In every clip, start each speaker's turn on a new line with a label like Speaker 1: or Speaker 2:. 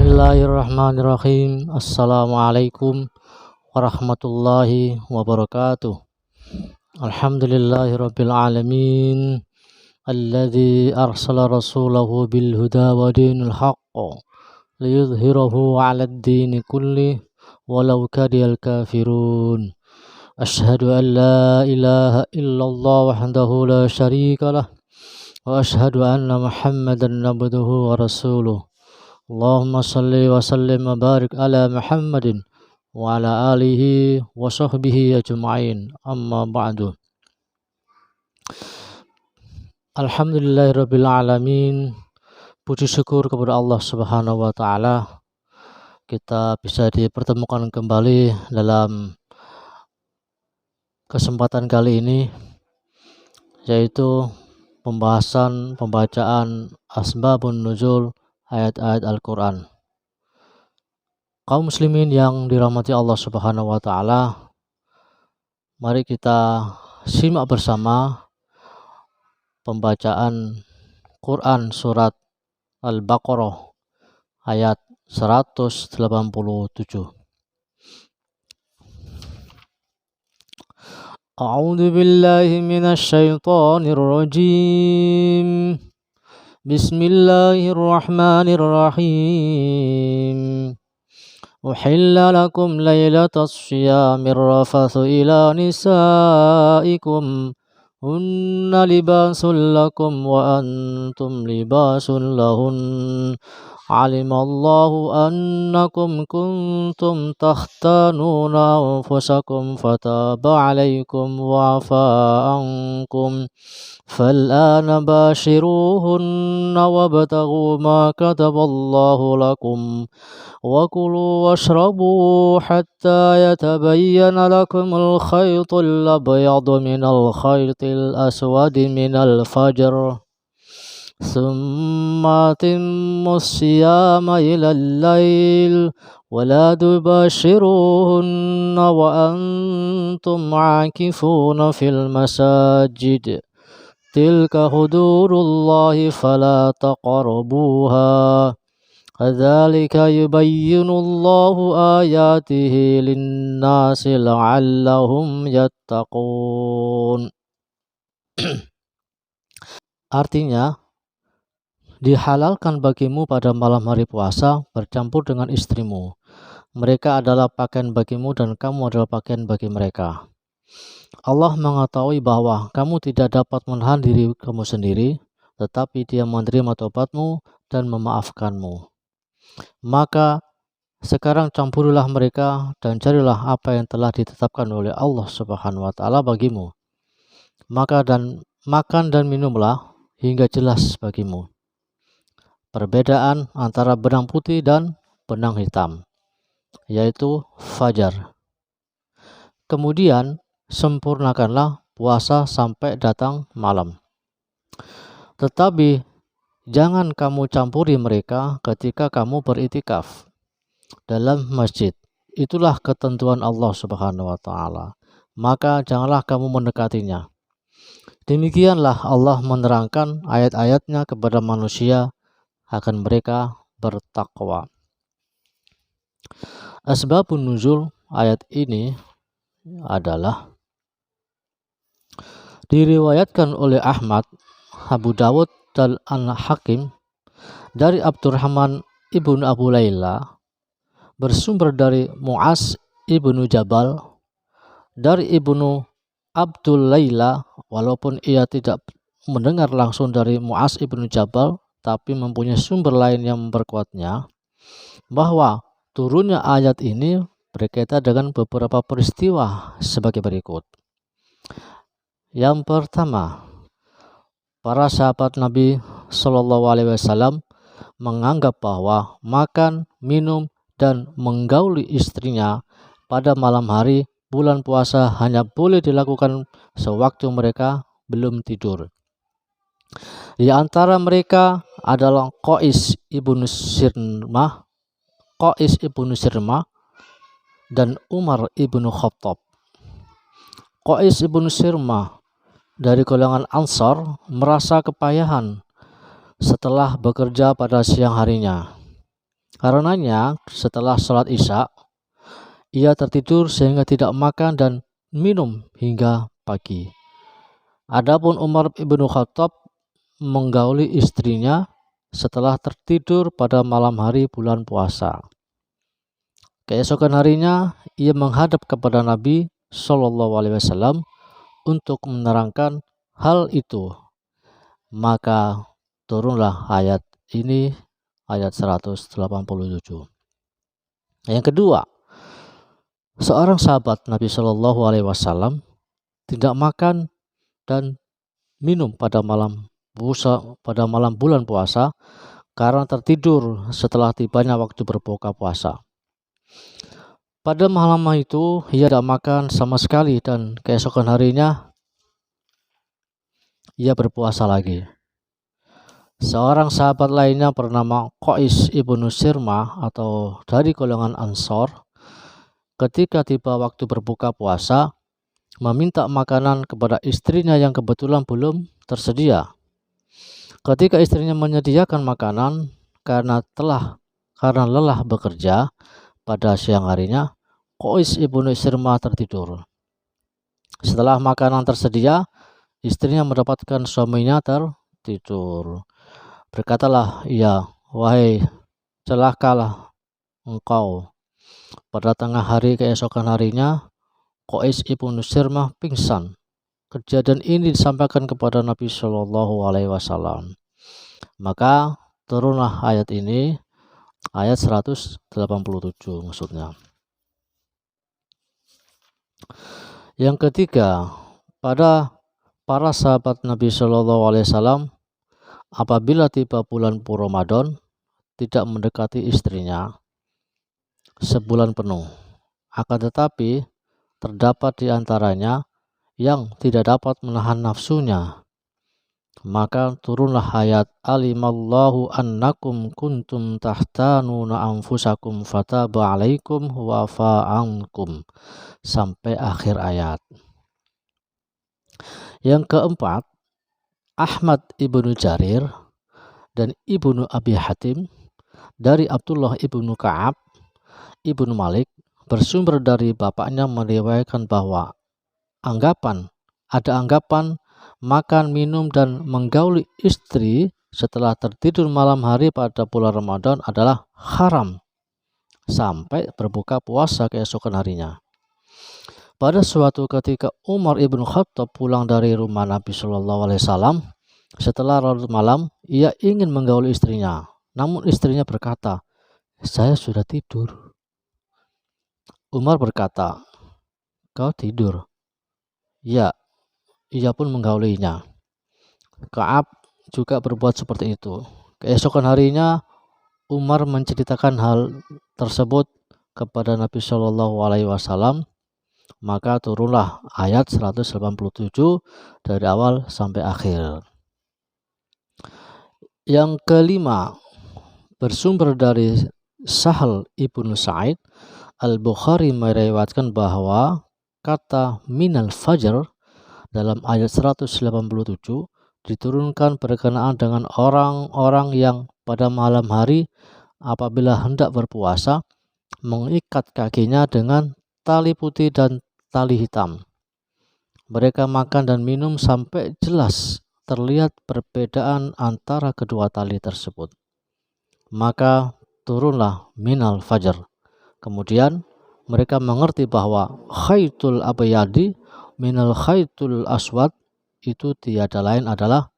Speaker 1: Bismillahirrahmanirrahim. Assalamualaikum warahmatullahi wabarakatuh. Alhamdulillahirabbil alamin. Alladzi arsala rasulahu bil huda wa dinil haqq liyudhhirahu 'alad dini kulli walau karihal kafirun. Asyhadu an la ilaha illallah wahdahu la syarika lah wa asyhadu anna Muhammadan abduhu wa rasuluh. Allahumma salli wa sallim wa barik ala Muhammadin wa ala alihi wa sahbihi ajma'in, amma ba'du. Alhamdulillahirabbil alamin. Puji syukur kepada Allah Subhanahu wa taala, kita bisa dipertemukan kembali dalam kesempatan kali ini, yaitu pembacaan asbabun nuzul ayat-ayat Al-Quran. Kaum muslimin yang dirahmati Allah Subhanahu wa taala, mari kita simak bersama pembacaan Quran surat Al-Baqarah ayat 187. A'udzu billahi minasy syaithanir rajim. Bismillahirrahmanirrahim. Uhilla lakum laylatas syiyamir rafathu ila nisaikum hunna libasul lakum wa antum libasul lahun. Alimallahu annakum kuntum takhtanuna anfusakum fataba alaikum wa afa ankum. فالآن باشروهن وابتغوا ما كتب الله لكم وكلوا واشربوا حتى يتبين لكم الخيط الأبيض من الخيط الأسود من الفجر ثم أتموا الصيام إلى الليل ولا تباشروهن وأنتم عاكفون في المساجد تلك حدود الله فلا تقربوها كذلك يبين الله آياته للناس لعلهم يتقون. Artinya, dihalalkan bagimu pada malam hari puasa bercampur dengan istrimu. Mereka adalah pakaian bagimu dan kamu adalah pakaian bagi mereka. Allah mengetahui bahwa kamu tidak dapat menahan diri kamu sendiri, tetapi Dia menerima taubatmu dan memaafkanmu. Maka sekarang campurilah mereka dan carilah apa yang telah ditetapkan oleh Allah Subhanahu wa taala bagimu. Makan dan minumlah hingga jelas bagimu perbedaan antara benang putih dan benang hitam, yaitu fajar. Kemudian sempurnakanlah puasa sampai datang malam. Tetapi jangan kamu campuri mereka ketika kamu beriktikaf dalam masjid. Itulah ketentuan Allah Subhanahu wa taala. Maka janganlah kamu mendekatinya. Demikianlah Allah menerangkan ayat-ayatnya kepada manusia agar mereka bertakwa. Asbabun nuzul ayat ini adalah diriwayatkan oleh Ahmad, Abu Dawud dan Al-Hakim dari Abdurrahman ibnu Abu Layla, bersumber dari Mu'az ibnu Jabal dari ibnu Abdul Layla, walaupun ia tidak mendengar langsung dari Mu'az ibnu Jabal, tapi mempunyai sumber lain yang memperkuatnya, bahwa turunnya ayat ini berkaitan dengan beberapa peristiwa sebagai berikut. Yang pertama, para sahabat Nabi Shallallahu Alaihi Wasallam menganggap bahwa makan, minum, dan menggauli istrinya pada malam hari bulan puasa hanya boleh dilakukan sewaktu mereka belum tidur. Di antara mereka adalah Qais ibnu Sirmah dan Umar ibnu Khattab. Qais ibnu Sirmah dari golongan Ansar merasa kepayahan setelah bekerja pada siang harinya. Karenanya setelah sholat isya, ia tertidur sehingga tidak makan dan minum hingga pagi. Adapun Umar ibnu Khattab menggauli istrinya setelah tertidur pada malam hari bulan puasa. Keesokan harinya ia menghadap kepada Nabi Shallallahu Alaihi Wasallam untuk menerangkan hal itu. Maka turunlah ayat ini, ayat 187. Yang kedua, seorang sahabat Nabi Shallallahu Alaihi Wasallam tidak makan dan minum pada malam bulan puasa karena tertidur setelah tibanya waktu berbuka puasa. Pada malam itu ia tidak makan sama sekali dan keesokan harinya ia berpuasa lagi. Seorang sahabat lainnya bernama Qais ibnu Sirmah atau dari golongan Ansor, ketika tiba waktu berbuka puasa, meminta makanan kepada istrinya yang kebetulan belum tersedia. Ketika istrinya menyediakan makanan karena lelah bekerja pada siang harinya, Qais ibnu Sirmah tertidur. Setelah makanan tersedia, istrinya mendapatkan suaminya tertidur. Berkatalah ia, "Wahai celakalah engkau." Pada tengah hari keesokan harinya, Qais ibnu Sirmah pingsan. Kejadian ini disampaikan kepada Nabi Shallallahu Alaihi Wasallam. Maka turunlah ayat ini, ayat 187 maksudnya. Yang ketiga, pada para sahabat Nabi Shallallahu Alaihi Wasallam, apabila tiba bulan Ramadan, tidak mendekati istrinya sebulan penuh. Akan tetapi terdapat di antaranya yang tidak dapat menahan nafsunya. Maka turunlah ayat alimallahu annakum kuntum tahtanuna anfusakum fataba alaikum wa fa'ankum sampai akhir ayat. Yang keempat, Ahmad ibnu Jarir dan ibnu Abi Hatim dari Abdullah ibnu Ka'ab ibnu Malik bersumber dari bapaknya meriwayatkan bahwa ada anggapan makan, minum, dan menggauli istri setelah tertidur malam hari pada bulan Ramadan adalah haram sampai berbuka puasa keesokan harinya. Pada suatu ketika Umar ibn Khattab pulang dari rumah Nabi Shallallahu Alaihi Wasallam setelah larut malam, ia ingin menggauli istrinya. Namun istrinya berkata, "Saya sudah tidur." Umar berkata, "Kau tidur?" Ya, ia pun menggaulinya. Ka'ab juga berbuat seperti itu. Keesokan harinya Umar menceritakan hal tersebut kepada Nabi Shallallahu Alaihi Wasallam. Maka turunlah ayat 187 dari awal sampai akhir. Yang kelima, bersumber dari Sahal ibnu Sa'id, Al-Bukhari meriwayatkan bahwa kata minal fajr dalam ayat 187 diturunkan berkenaan dengan orang-orang yang pada malam hari apabila hendak berpuasa mengikat kakinya dengan tali putih dan tali hitam. Mereka makan dan minum sampai jelas terlihat perbedaan antara kedua tali tersebut. Maka turunlah minal fajar. Kemudian mereka mengerti bahwa khaytul abyadi minal khaytul aswad itu tiada lain adalah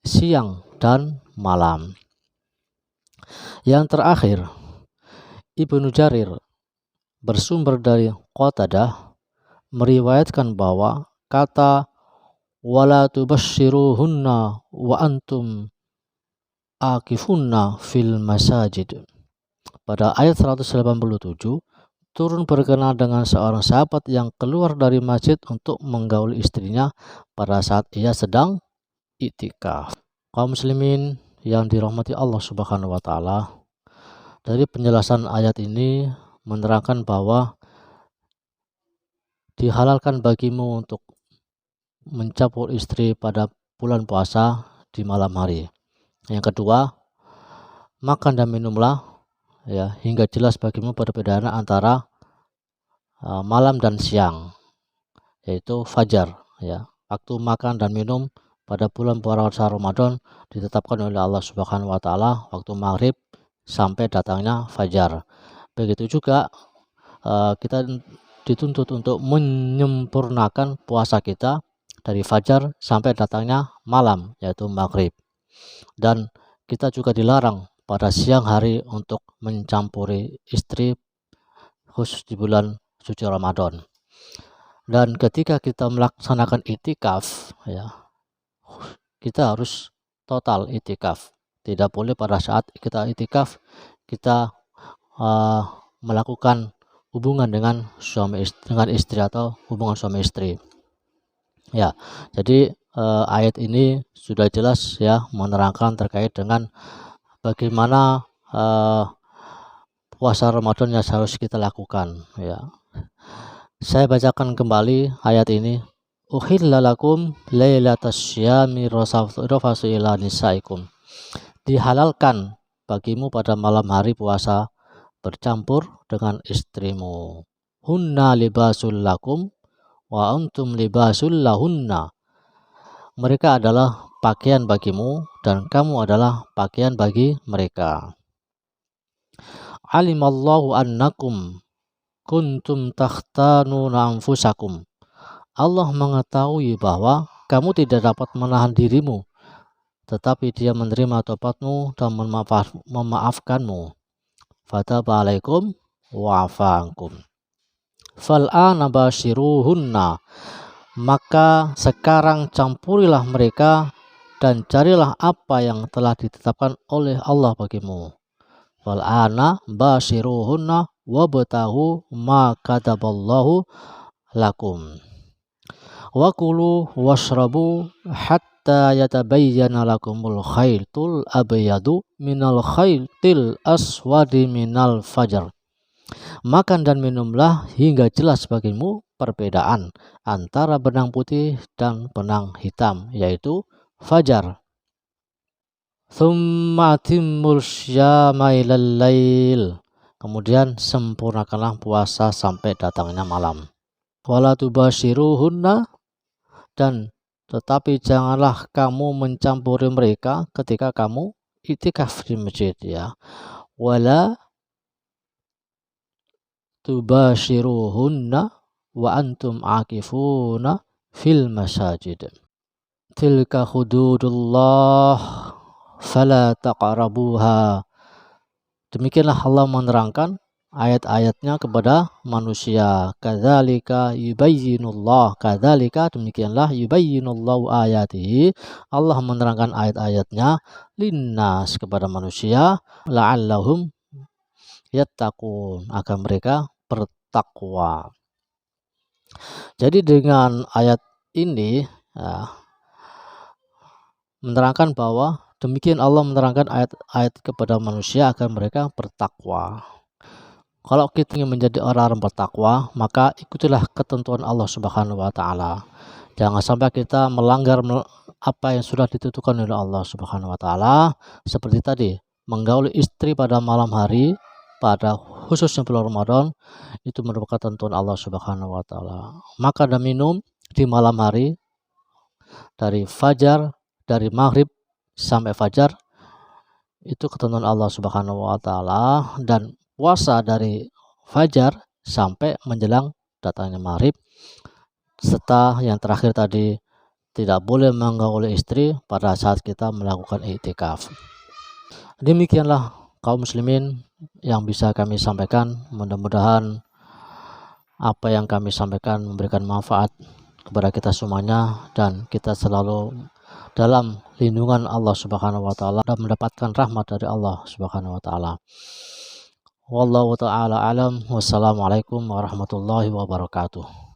Speaker 1: siang dan malam. Yang terakhir, Ibnu Jarir bersumber dari Qatadah meriwayatkan bahwa kata wala tubashiruhunna wa antum akifunna fil masajid pada ayat 187 turun berkenaan dengan seorang sahabat yang keluar dari masjid untuk menggauli istrinya pada saat ia sedang iktikaf. Kaum muslimin yang dirahmati Allah Subhanahu wa taala, dari penjelasan ayat ini menerangkan bahwa dihalalkan bagimu untuk mencampur istri pada bulan puasa di malam hari. Yang kedua, makan dan minumlah ya, hingga jelas bagimu perbedaan antara malam dan siang, yaitu fajar, ya. Waktu makan dan minum pada bulan puasa Ramadan ditetapkan oleh Allah Subhanahu wa taala waktu maghrib sampai datangnya fajar. Begitu juga kita dituntut untuk menyempurnakan puasa kita dari fajar sampai datangnya malam, yaitu maghrib. Dan kita juga dilarang pada siang hari untuk mencampuri istri, khusus di bulan suci Ramadan. Dan ketika kita melaksanakan itikaf, ya, kita harus total itikaf. Tidak boleh pada saat kita itikaf kita melakukan hubungan dengan istri atau hubungan suami istri. Ya, jadi ayat ini sudah jelas ya menerangkan terkait dengan bagaimana puasa Ramadan yang harus kita lakukan, ya. Saya bacakan kembali ayat ini. Uhilla lakum lailatas syami rafasu ila nisaikum. Dihalalkan bagimu pada malam hari puasa bercampur dengan istrimu. Hunna libasul lakum wa antum libasul lahunna. Mereka adalah pakaian bagimu dan kamu adalah pakaian bagi mereka. Alimallahu annakum kuntum takhtanuna anfusakum. Allah mengetahui bahwa kamu tidak dapat menahan dirimu, tetapi Dia menerima taubatmu dan memaafkanmu. Fataba alaikum wa afa ankum. Fal'ana bashiruhunna. Maka sekarang campurilah mereka dan carilah apa yang telah ditetapkan oleh Allah bagimu. Fal'ana bashiruhunna wabtahu ma kataballahu lakum. Wa kulu washrabu hatta yatabayyana lakumul khaytul abyadu minal khaytil aswadi minal fajar. Makan dan minumlah hingga jelas bagimu perbedaan antara benang putih dan benang hitam, yaitu fajar. Tsumma atimmul syama ilal lail. Kemudian sempurnakanlah puasa sampai datangnya malam. Wala tubashiruhunna, dan tetapi janganlah kamu mencampuri mereka ketika kamu itikaf di masjid, ya. Wala tubashiruhunna wa antum akifuna fil masajid. Tilka hududullah fala taqrabuha. Demikianlah Allah menerangkan ayat-ayatnya kepada manusia. Kadzalika yubayyinullah, kadzalika demikianlah yubayyinullahu ayatihi. Allah menerangkan ayat-ayatnya linnas kepada manusia la'allahum yattaqun, agar mereka bertakwa. Jadi dengan ayat ini ya, menerangkan bahwa demikian Allah menerangkan ayat-ayat kepada manusia agar mereka bertakwa. Kalau kita ingin menjadi orang bertakwa, maka ikutilah ketentuan Allah Subhanahu wa taala. Jangan sampai kita melanggar apa yang sudah ditentukan oleh Allah Subhanahu wa taala, seperti tadi menggauli istri pada malam hari pada khususnya bulan Ramadan itu merupakan ketentuan Allah Subhanahu wa taala. Makan dan minum di malam hari dari fajar, dari maghrib sampai fajar itu ketentuan Allah Subhanahu wa taala, dan puasa dari fajar sampai menjelang datangnya maghrib, serta yang terakhir tadi tidak boleh menggauli istri pada saat kita melakukan i'tikaf. Demikianlah kaum muslimin yang bisa kami sampaikan. Mudah-mudahan apa yang kami sampaikan memberikan manfaat kepada kita semuanya dan kita selalu dalam lindungan Allah Subhanahu wa taala dan mendapatkan rahmat dari Allah Subhanahu wa taala. Wallahu taala alam. Wassalamualaikum warahmatullahi wabarakatuh.